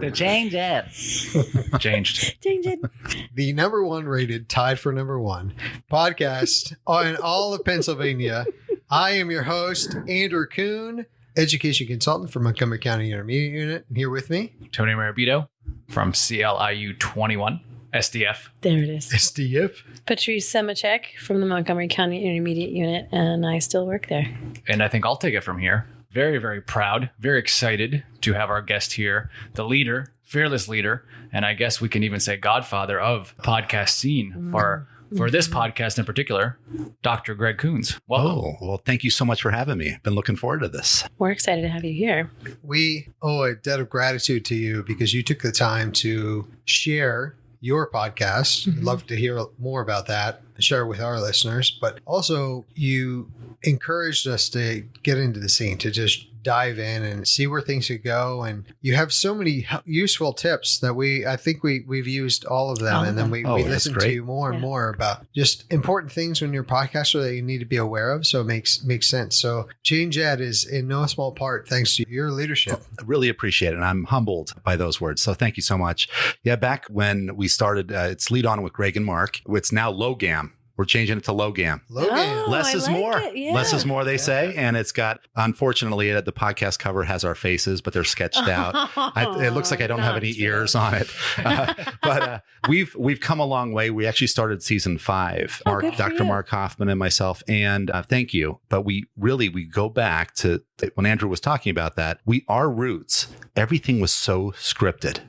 To change it. Changed. Change it. The number one rated, tied for number one podcast in all of Pennsylvania. I am your host, Andrew Koon, education consultant for Montgomery County Intermediate Unit. And here with me, Tony Marabito from CLIU 21, SDF. There it is. SDF. Patrice Semachek from the Montgomery County Intermediate Unit, and I still work there. And I think I'll take it from here. Very, very proud, very excited to have our guest here, the leader, fearless leader, and I guess we can even say godfather of podcast scene for this podcast in particular, Dr. Greg Koons. Welcome. Oh, well, thank you so much for having me. Been looking forward to this. We're excited to have you here. We owe a debt of gratitude to you because you took the time to share your podcast. I'd love to hear more about that and share with our listeners. But also, you encouraged us to get into the scene, to just dive in and see where things could go. And you have so many useful tips that I think we've used all of them. And then we listen to you more and more about just important things when you're a podcaster that you need to be aware of. So it makes sense. So Change Ed is in no small part thanks to your leadership. I really appreciate it. And I'm humbled by those words. So thank you so much. Yeah, back when we started, it's Lead On with Greg and Mark. It's now LoGam. We're changing it to LoGam. Oh, Less is more. Yeah. Less is more, they say. And it's got, unfortunately, the podcast cover has our faces, but they're sketched out. It looks like I don't have any ears on it. But we've come a long way. We actually started season 5, Dr. Mark Hoffman and myself. And thank you. But we go back to when Andrew was talking about that. Our roots, everything was so scripted,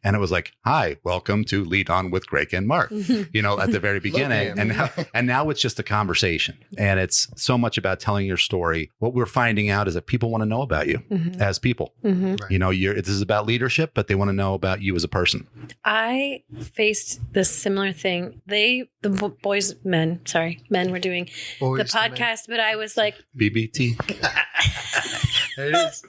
And it was like, hi, welcome to Lead On with Greg and Mark, at the very beginning. And now it's just a conversation. And it's so much about telling your story. What we're finding out is that people want to know about you as people. Right. This is about leadership, but they want to know about you as a person. I faced this similar thing. Men were doing the podcast, but I was like, BBT. There it is.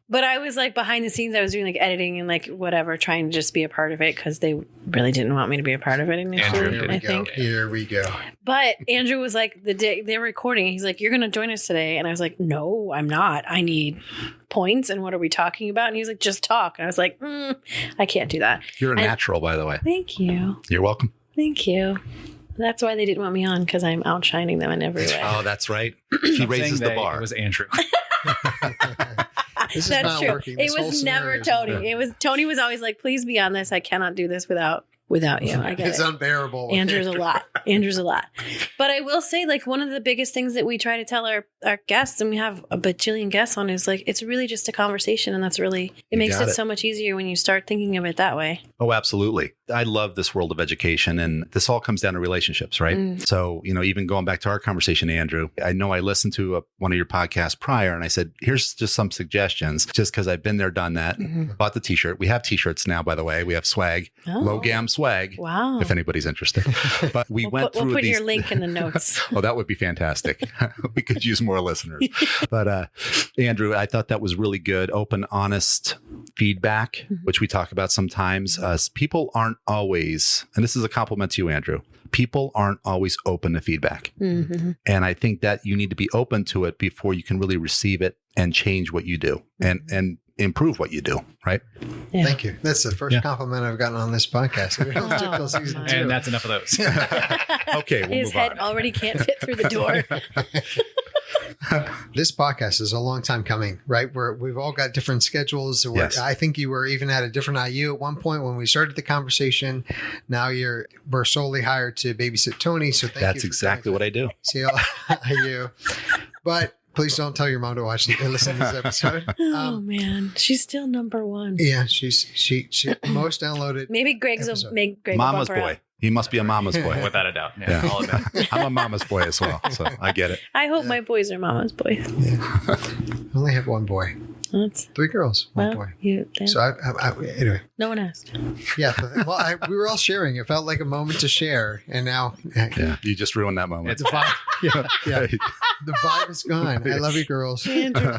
But I was like behind the scenes, I was doing like editing and like whatever, trying to just be a part of it because they really didn't want me to be a part of it initially. I think. Here we go. But Andrew was like, the day they were recording, he's like, "You're going to join us today," and I was like, "No, I'm not. I need points. And what are we talking about?" And he's like, "Just talk." And I was like, "I can't do that." You're a natural, by the way. Thank you. You're welcome. Thank you. That's why they didn't want me on, because I'm outshining them in every way. Oh, that's right. He raises the bar. It was Andrew. That's true. Working. It was never Tony. Tony was always like, "Please be on this. I cannot do this without you." I get it's unbearable. Andrew's a lot. But I will say, like, one of the biggest things that we try to tell our guests, and we have a bajillion guests on, is like, it's really just a conversation. And that's really, it makes it so much easier when you start thinking of it that way. Oh, absolutely. I love this world of education, and this all comes down to relationships, right? So, even going back to our conversation, Andrew, I know I listened to one of your podcasts prior, and I said, here's just some suggestions, just because I've been there, done that, bought the t-shirt. We have t-shirts now, by the way. We have swag, LoGam swag. Wow. If anybody's interested. But we'll put your link in the notes. Oh, that would be fantastic. We could use more listeners. But Andrew, I thought that was really good. Open, honest feedback, which we talk about sometimes. People aren't always, and this is a compliment to you, Andrew, people aren't always open to feedback. And I think that you need to be open to it before you can really receive it and change what you do and improve what you do, right? Yeah. Thank you. That's the first compliment I've gotten on this podcast. Season 2. And that's enough of those. Okay, we'll His head already can't fit through the door. This podcast is a long time coming, right? We've all got different schedules. Yes. I think you were even at a different IU at one point when we started the conversation. Now we're solely hired to babysit Tony. So that's exactly what I do. CLIU. But please don't tell your mom to watch and listen to this episode. Oh man, she's still number 1. Yeah, she most downloaded. Maybe Greg's Mama's boy. He must be a mama's boy. Without a doubt. Yeah. All of that. I'm a mama's boy as well, so I get it. I hope my boys are mama's boys. Yeah. I only have one boy. That's 3 girls, one boy. So anyway. No one asked. Yeah. We were all sharing. It felt like a moment to share, and now. Yeah, you just ruined that moment. It's a vibe. Yeah. The vibe is gone. I love you, girls. Andrew.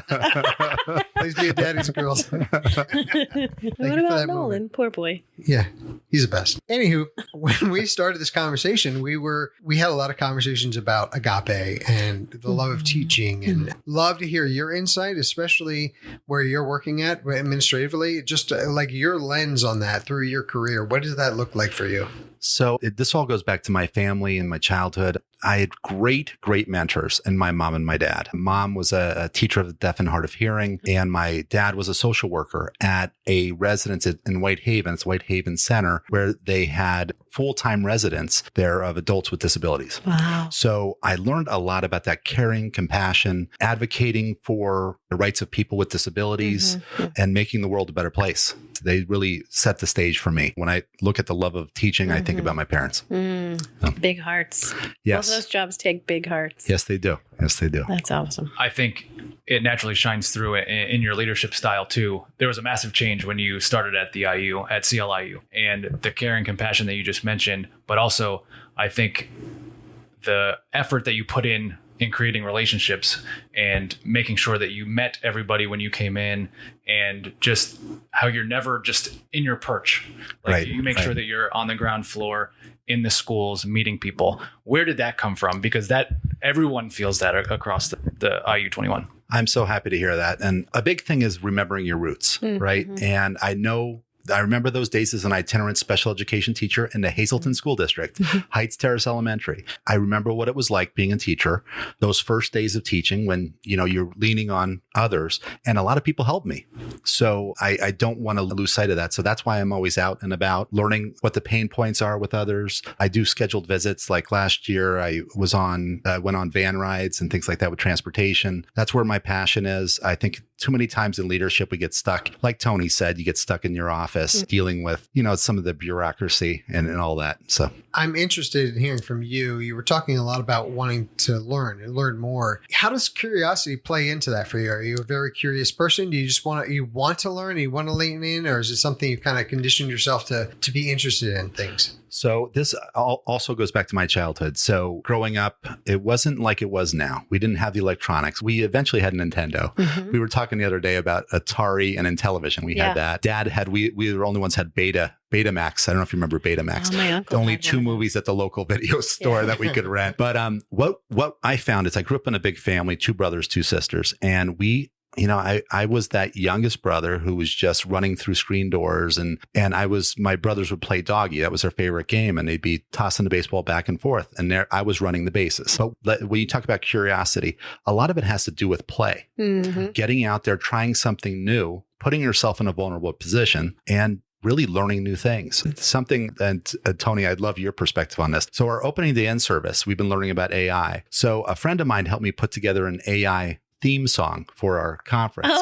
Please be a daddy's girl. What about Nolan? Poor boy. Yeah, he's the best. Anywho, when we started this conversation, we had a lot of conversations about agape and the love of teaching, and love to hear your insight, especially where you're working at administratively, just like your lens on that through your career. What does that look like for you? So this all goes back to my family and my childhood. I had great mentors in my mom and my dad. Mom was a teacher of the deaf and hard of hearing, and my dad was a social worker at a residence in Whitehaven. It's Whitehaven Center, where they had full-time residents there of adults with disabilities. Wow. So I learned a lot about that caring, compassion, advocating for the rights of people with disabilities, and making the world a better place. They really set the stage for me. When I look at the love of teaching, I think about my parents. Big hearts. Yes. Both those jobs take big hearts. Yes, they do. Yes, they do. That's awesome. I think it naturally shines through in your leadership style too. There was a massive change when you started at the IU, at CLIU, and the care and compassion that you just mentioned, but also I think the effort that you put in creating relationships and making sure that you met everybody when you came in, and just how you're never just in your perch. Like Right, you make right. sure that you're on the ground floor in the schools, meeting people. Where did that come from? Because that everyone feels that across the IU 21. I'm so happy to hear that. And a big thing is remembering your roots, right? And I remember those days as an itinerant special education teacher in the Hazleton School District, Heights Terrace Elementary. I remember what it was like being a teacher, those first days of teaching when, you're leaning on others, and a lot of people helped me. So I don't want to lose sight of that. So that's why I'm always out and about learning what the pain points are with others. I do scheduled visits. Like last year, I went on van rides and things like that with transportation. That's where my passion is. I think too many times in leadership, we get stuck. Like Tony said, you get stuck in your office dealing with, some of the bureaucracy and all that. So I'm interested in hearing from you. You were talking a lot about wanting to learn and learn more. How does curiosity play into that for you? Are you a very curious person? Do you just want to learn? Do you want to lean in? Or is it something you've kind of conditioned yourself to be interested in things? So this also goes back to my childhood. So growing up, it wasn't like it was now. We didn't have the electronics. We eventually had a Nintendo. We were talking the other day about Atari and Intellivision. We had that. Dad had, we were the only ones had Betamax. I don't know if you remember Betamax. Oh, my uncle Only had 2 one. movies at the local video store that we could rent. But what I found is I grew up in a big family, 2 brothers, 2 sisters, and I was that youngest brother who was just running through screen doors, and my brothers would play doggy. That was their favorite game, and they'd be tossing the baseball back and forth. And there I was running the bases. But when you talk about curiosity, a lot of it has to do with play, getting out there, trying something new, putting yourself in a vulnerable position, and really learning new things. It's something that, Tony, I'd love your perspective on this. So our opening day in service, we've been learning about AI. So a friend of mine helped me put together an AI theme song for our conference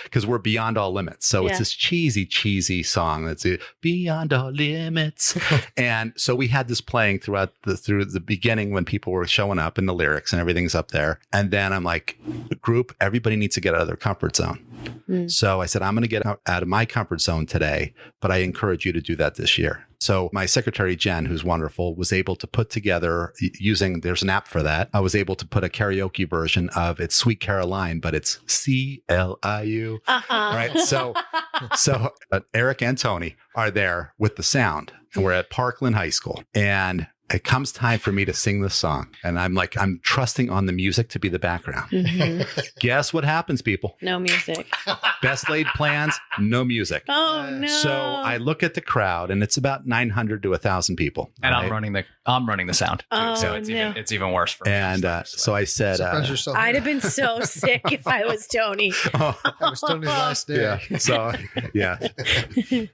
because we're beyond all limits. So it's this cheesy song that's beyond all limits. And so we had this playing through the beginning when people were showing up, and the lyrics and everything's up there. And then I'm like, group, everybody needs to get out of their comfort zone. So I said, I'm going to get out of my comfort zone today, but I encourage you to do that this year. So my secretary, Jen, who's wonderful, was able to put together there's an app for that. I was able to put a karaoke version of It's Sweet Caroline, but it's CLIU. Right. So Eric and Tony are there with the sound, and we're at Parkland High School, and it comes time for me to sing this song. And I'm trusting on the music to be the background. Guess what happens, people? No music. Best laid plans, no music. Oh, no. So I look at the crowd, and it's about 900 to 1,000 people. And right? I'm running the sound too, Oh, so it's even worse for me. And so I said, Surprise yourself. I'd have been so sick if I was Tony. That was Tony's last day. yeah. So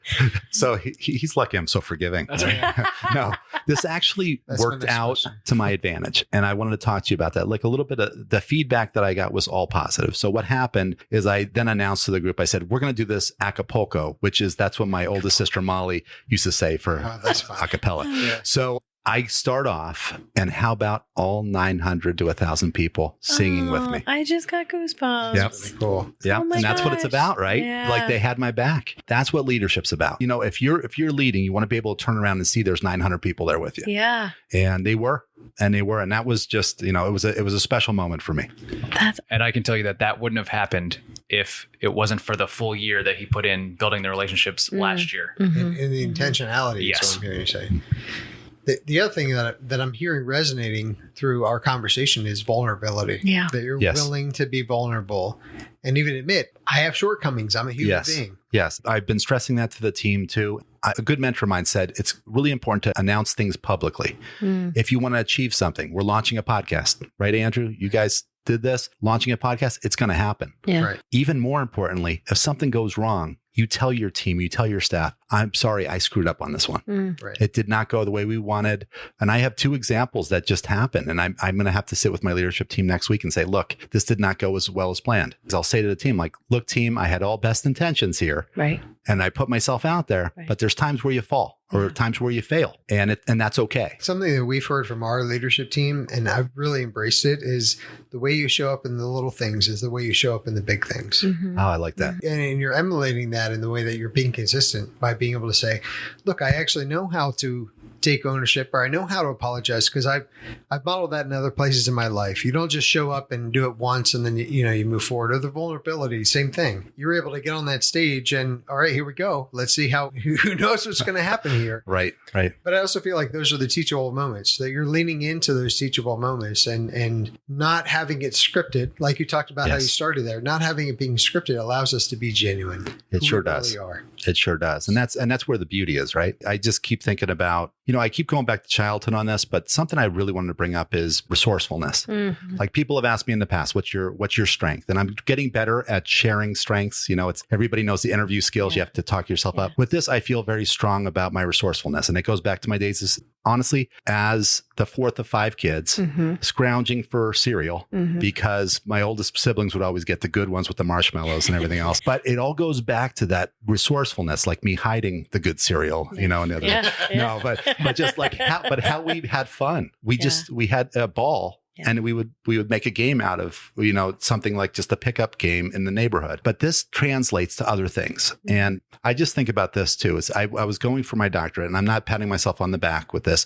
so he's lucky I'm so forgiving. That's right. No, this actually That's my worked next out question. to my advantage. And I wanted to talk to you about that. Like a little bit of the feedback that I got was all positive. So what happened is I then announced to the group, I said, we're going to do this Acapulco, that's what my oldest sister, Molly, used to say for Oh, that's fine. a cappella. Yeah. So I start off, and how about all 900 to 1,000 people singing with me? I just got goosebumps. Yep. Really cool. Yeah, Oh my and that's what it's gosh. about, right? Yeah. Like they had my back. That's what leadership's about. You know, if you're leading, you want to be able to turn around and see there's 900 people there with you, Yeah. and they were, and that was just, you know, it was a special moment for me. And I can tell you that wouldn't have happened if it wasn't for the full year that he put in building the relationships last year. And the intentionality Yes. is what I'm hearing you say. The other thing that I'm hearing resonating through our conversation is vulnerability. Yeah. That you're Yes. willing to be vulnerable and even admit, I have shortcomings. I'm a human being. Yes. I've been stressing that to the team too. A good mentor of mine said it's really important to announce things publicly. If you want to achieve something, we're launching a podcast, right, Andrew? You guys did this, launching a podcast, it's going to happen. Yeah. Right. Even more importantly, if something goes wrong, you tell your team, you tell your staff, I'm sorry, I screwed up on this one. Right. It did not go the way we wanted. And I have 2 examples that just happened. And I'm going to have to sit with my leadership team next week and say, look, this did not go as well as planned. Because I'll say to the team, like, look, team, I had all best intentions here. Right. And I put myself out there, Right. but there's times where you fall or times where you fail. And that's okay. Something that we've heard from our leadership team, and I've really embraced it, is the way you show up in the little things is the way you show up in the big things. Mm-hmm. Oh, I like that. And you're emulating that in the way that you're being consistent by being able to say, look, I actually know how to take ownership, or I know how to apologize, because I've modeled that in other places in my life. You don't just show up and do it once and then you move forward. Or the vulnerability, same thing. You're able to get on that stage and, all right, here we go. Let's see who knows what's going to happen here. Right. But I also feel like those are the teachable moments, that you're leaning into those teachable moments and not having it scripted, like you talked about how you started there. Not having it being scripted allows us to be genuine. It who sure we does. really are. It sure does. And that's where the beauty is, right? I just keep thinking about, I keep going back to childhood on this, but something I really wanted to bring up is resourcefulness. Mm-hmm. Like people have asked me in the past, what's your strength? And I'm getting better at sharing strengths. It's everybody knows the interview skills. You have to talk yourself up. With this, I feel very strong about my resourcefulness. And it goes back to my days honestly, as the 4th of 5 kids, scrounging for cereal because my oldest siblings would always get the good ones with the marshmallows and everything else. But it all goes back to that resourcefulness, like me hiding the good cereal, and the other. No, but just like how we had fun. We had a ball. Yeah. And we would make a game out of, something like just a pickup game in the neighborhood. But this translates to other things. And I just think about this too, is I was going for my doctorate, and I'm not patting myself on the back with this.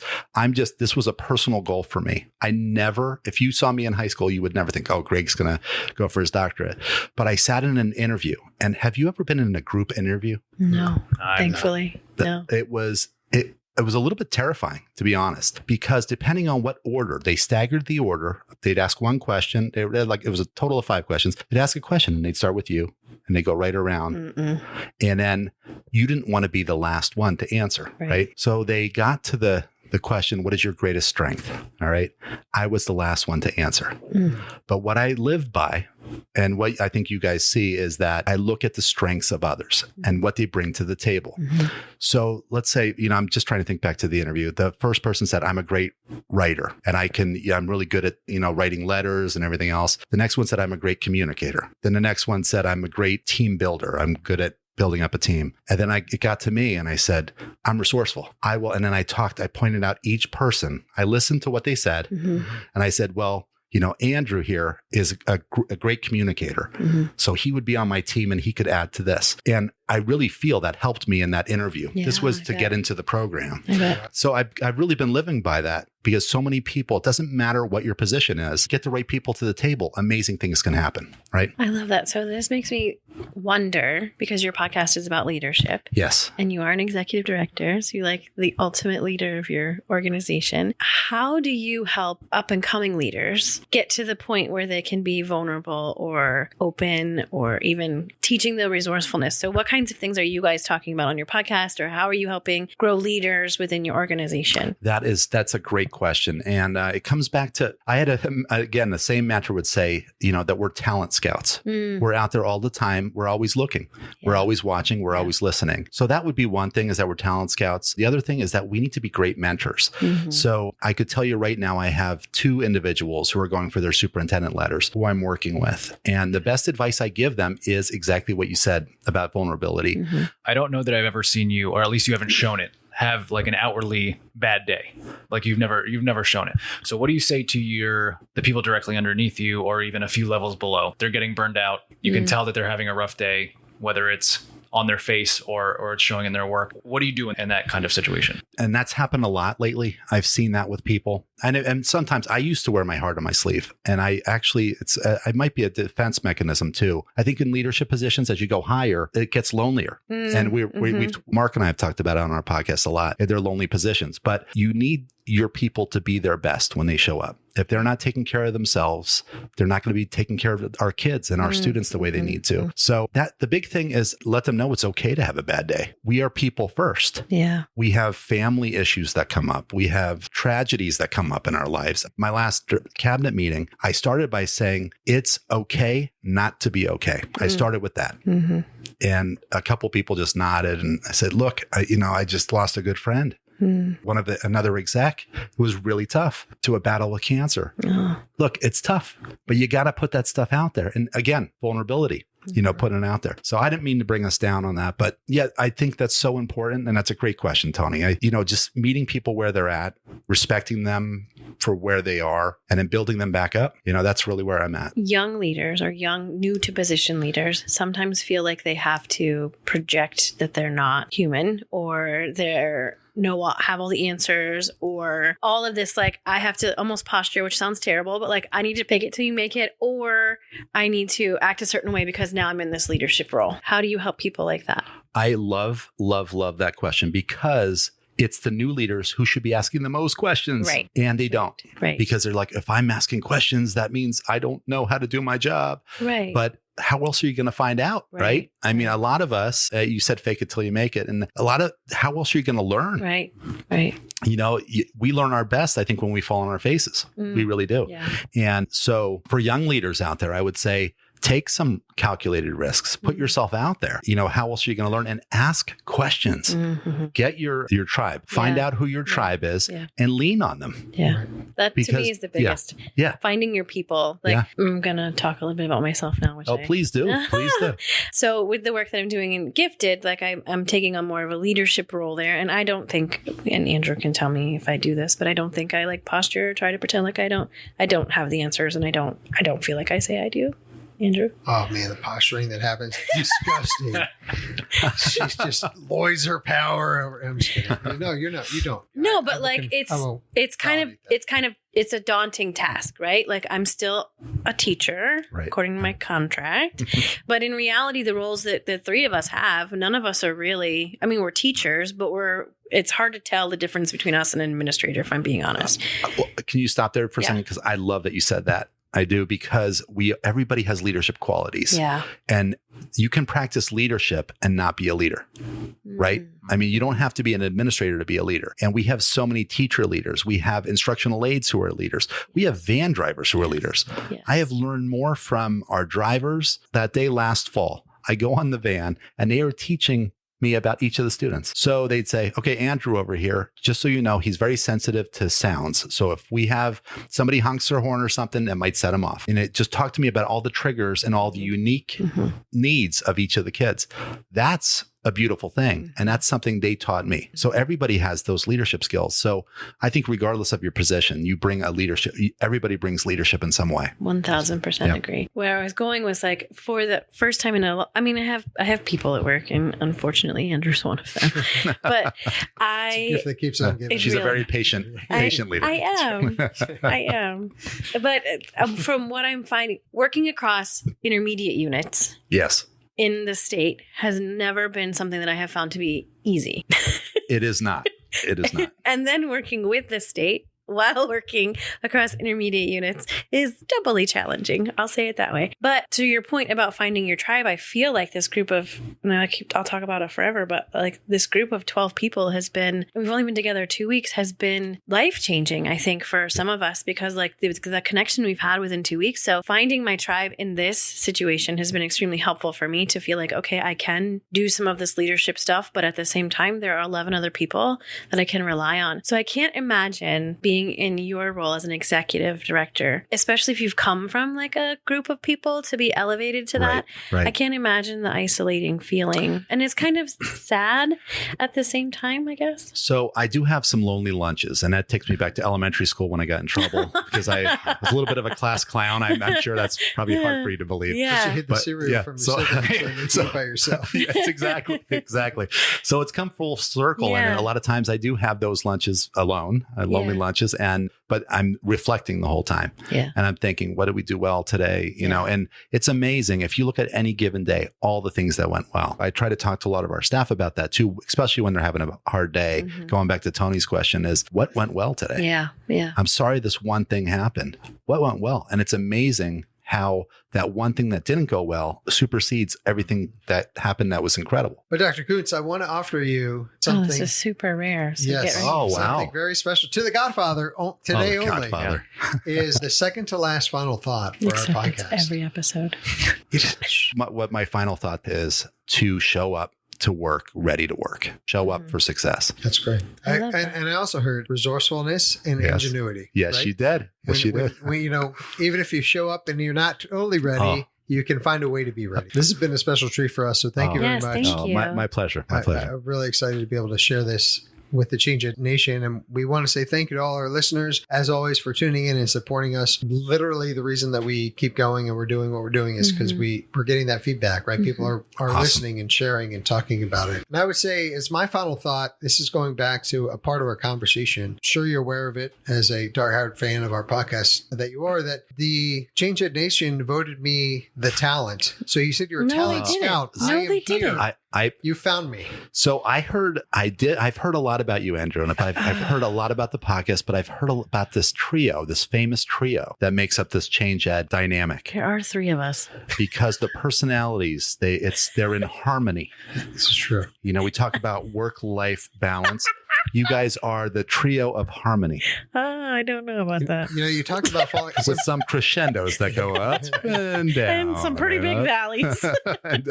This was a personal goal for me. If you saw me in high school, you would never think, oh, Greg's going to go for his doctorate. But I sat in an interview. And have you ever been in a group interview? No, thankfully. No. It was a little bit terrifying, to be honest, because depending on what order, they staggered the order. They'd ask one question. It was a total of 5 questions. They'd ask a question and they'd start with you and they go right around. And then you didn't want to be the last one to answer, right? So they got to the question, what is your greatest strength? All right. I was the last one to answer. But what I live by, and what I think you guys see, is that I look at the strengths of others and what they bring to the table. So let's say, I'm just trying to think back to the interview. The first person said, I'm a great writer and I'm really good at, writing letters and everything else. The next one said, I'm a great communicator. Then the next one said, I'm a great team builder. I'm good at building up a team. And then it got to me and I said, I'm resourceful. I will. And then I pointed out each person. I listened to what they said. And I said, well, Andrew here is a great communicator. So he would be on my team and he could add to this. And I really feel that helped me in that interview. Yeah, this was to get into the program. I bet. So I've really been living by that, because so many people, it doesn't matter what your position is, get the right people to the table, amazing things can happen, right? I love that. So this makes me wonder, because your podcast is about leadership. Yes. And you are an executive director, so you're like the ultimate leader of your organization. How do you help up and coming leaders get to the point where they can be vulnerable or open, or even teaching the resourcefulness? So what kinds of things are you guys talking about on your podcast, or how are you helping grow leaders within your organization? That's a great question. And it comes back to, I had again, the same mantra would say, that we're talent scouts. We're out there all the time. We're always looking. We're always watching. We're always listening. So that would be one thing, is that we're talent scouts. The other thing is that we need to be great mentors. So I could tell you right now, I have 2 individuals who are going for their superintendent letters who I'm working with. And the best advice I give them is exactly what you said about vulnerability. I don't know that I've ever seen you, or at least you haven't shown it, have like an outwardly bad day, like you've never shown it. So what do you say to the people directly underneath you, or even a few levels below? They're getting burned out. You can tell that they're having a rough day, whether it's on their face or it's showing in their work. What do you do in that kind of situation? And that's happened a lot lately. I've seen that with people. And sometimes I used to wear my heart on my sleeve. And I actually, it might be a defense mechanism too. I think in leadership positions, as you go higher, it gets lonelier. And Mark and I have talked about it on our podcast a lot. They're lonely positions, but you need your people to be their best when they show up. If they're not taking care of themselves, they're not going to be taking care of our kids and our students the way they need to. So the big thing is let them know it's okay to have a bad day. We are people first. Yeah. We have family issues that come up. We have tragedies that come up in our lives. My last cabinet meeting, I started by saying, it's okay not to be okay. I started with that. And a couple people just nodded. And I said, look, I just lost a good friend. Another exec who was really tough to a battle with cancer. Look, it's tough, but you got to put that stuff out there. And again, vulnerability, putting it out there. So I didn't mean to bring us down on that, but yeah, I think that's so important. And that's a great question, Tony. Just meeting people where they're at, respecting them for where they are, and then building them back up. That's really where I'm at. Young leaders or young new to position leaders sometimes feel like they have to project that they're not human, or have all the answers, or all of this, like I have to almost posture, which sounds terrible, but like I need to fake it till you make it, or I need to act a certain way because now I'm in this leadership role. How do you help people like that? I love that question, because it's the new leaders who should be asking the most questions. Right. And they don't. Right. Because they're like, if I'm asking questions, that means I don't know how to do my job. Right. But how else are you going to find out? Right. I mean, a lot of us, you said fake it till you make it. And how else are you going to learn? Right. We learn our best, I think, when we fall on our faces. We really do. Yeah. And so for young leaders out there, I would say, take some calculated risks, put yourself out there. How else are you going to learn? And ask questions. Get your tribe, find out who your tribe is, and lean on them. Yeah. That to me is the biggest. Yeah. Finding your people. I'm going to talk a little bit about myself now. Please do. Please do. So with the work that I'm doing in Gifted, like I'm taking on more of a leadership role there. And I don't think, and Andrew can tell me if I do this, but I don't think I like posture or try to pretend like I don't have the answers, and I don't feel like I say I do. Andrew? Oh man, the posturing that happens is disgusting. She's just lords her power over. I'm just kidding. No, you're not. You don't. No, but it's a daunting task, right? Like I'm still a teacher, according to my contract. But in reality, the roles that the three of us have, none of us are really, we're teachers, but it's hard to tell the difference between us and an administrator, if I'm being honest. Can you stop there for a second? Because I love that you said that. I do, because everybody has leadership qualities. Yeah. And you can practice leadership and not be a leader, right? You don't have to be an administrator to be a leader. And we have so many teacher leaders. We have instructional aides who are leaders. We have van drivers who are leaders. Yes. I have learned more from our drivers that day last fall. I go on the van and they are teaching me about each of the students. So they'd say, okay, Andrew over here, just so you know, he's very sensitive to sounds. So if we have somebody honks their horn or something, that might set him off. And it just talked to me about all the triggers and all the unique needs of each of the kids. That's a beautiful thing. And that's something they taught me. So everybody has those leadership skills. So I think regardless of your position, you bring a leadership, everybody brings leadership in some way. 1000% agree. Where I was going was like, for the first time I have people at work, and unfortunately Andrew's one of them, but if they keeps on giving. She's a very patient leader. I am. But from what I'm finding, working across intermediate units. Yes. In the state has never been something that I have found to be easy. It is not. And then working with the state while working across intermediate units is doubly challenging. I'll say it that way. But to your point about finding your tribe, I feel like this group of, I'll talk about it forever, but like this group of 12 people we've only been together 2 weeks, has been life-changing, I think, for some of us, because like the connection we've had within 2 weeks. So finding my tribe in this situation has been extremely helpful for me to feel like, okay, I can do some of this leadership stuff, but at the same time, there are 11 other people that I can rely on. So I can't imagine being being in your role as an executive director, especially if you've come from like a group of people to be elevated to that. Right. I can't imagine the isolating feeling. And it's kind of sad at the same time, I guess. So I do have some lonely lunches, and that takes me back to elementary school when I got in trouble because I was a little bit of a class clown. I'm sure that's probably hard for you to believe. You hid the But, cereal from your siblings and you by yourself. Yes, exactly. So it's come full circle, Yeah. and a lot of times I do have those lunches alone, lonely lunches, but I'm reflecting the whole time, Yeah. and I'm thinking, what did we do well today? You know, and it's amazing if you look at any given day, all the things that went well. I try to talk to a lot of our staff about that too, especially when they're having a hard day. Mm-hmm. Going back to Tony's question is, what went well today? Yeah. I'm sorry this one thing happened. What went well? And it's amazing how that one thing that didn't go well supersedes everything that happened that was incredible. But Dr. Koons, I want to offer you something. This is super rare. So Yes. get ready. Oh, wow. Something very special to the Godfather today the only Godfather. is the second to last final thought for Except our it's podcast. every episode. What my final thought is to show up to work, ready to work, show up for success. That's great. I love that. And I also heard resourcefulness and Yes. ingenuity. Yes, right? you did. Yes, you did. When, you know, even if you show up and you're not totally ready, you can find a way to be ready. This has been a special treat for us. So thank you very Yes, much. thank you. My pleasure. My pleasure. I'm really excited to be able to share this with the Change It Nation. And we want to say thank you to all our listeners, as always, for tuning in and supporting us. Literally, the reason that we keep going and we're doing what we're doing is because we're getting that feedback, right? People are Awesome. listening and sharing and talking about it. And I would say, as my final thought, this is going back to a part of our conversation. I'm sure you're aware of it as a diehard fan of our podcast that you are, that the Change It Nation voted me the talent. So you said you're a No, talent they didn't. scout. No, I am they here. didn't. You found me. So I've heard a lot about you, Andrew, and I've heard a lot about the podcast, but I've heard about this trio, this famous trio that makes up this Change Ed dynamic, There are three of us. because the personalities, they're in harmony. This is true. You know, we talk about work-life balance. You guys are the trio of harmony I don't know about that. You know, you talked about falling. with some crescendos that go up and down. And some pretty big valleys. And,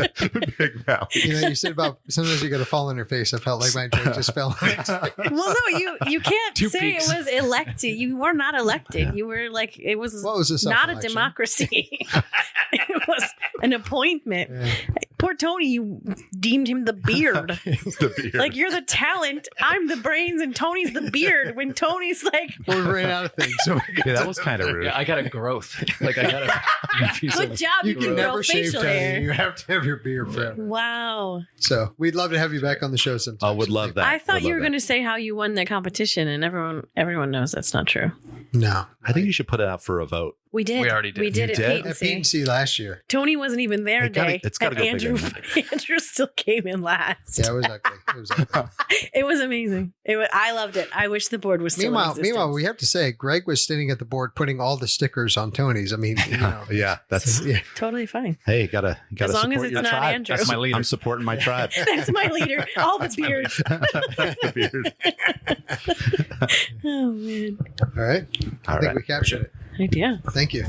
big valleys. You know, you said about sometimes you got to fall on your face. I felt like my joke just fell on it. Well, no, you can't Two say peaks. it was elected. You were not elected. You were like, it was, What was this? not a democracy. It was an appointment. Poor Tony, you deemed him the beard. The beard. Like, you're the talent, I'm the brains, and Tony's the beard. When Tony's like, We ran out of things. So Yeah, that was kind of rude. Yeah, I got a growth. Like I got a good job, you you can can grow never shave, facial Tony. hair. You have to have your beard forever. Wow. So we'd love to have you back on the show sometime. I would love that. I thought Would you love were that. going to say how you won the competition, and everyone knows that's not true. No. I think you should put it out for a vote. We did. We already did. We did You at did? Pete and At C. PNC last year. Tony wasn't even there It gotta- today. it's gotta and go bigger Andrew, than Andrew still came in last. Yeah, it was ugly. It was ugly. It was amazing. I loved it. I wish the board was still in existence. Meanwhile, we have to say, Greg was sitting at the board putting all the stickers on Tony's. I mean, you know. Yeah, that's Yeah. Totally fine. hey, gotta As long as support it's your not tribe. Andrew. That's my leader. I'm supporting my tribe. That's my leader. All the beards. The beard. Oh, man. All right. I All think right. we captured it. Yeah. Thank you.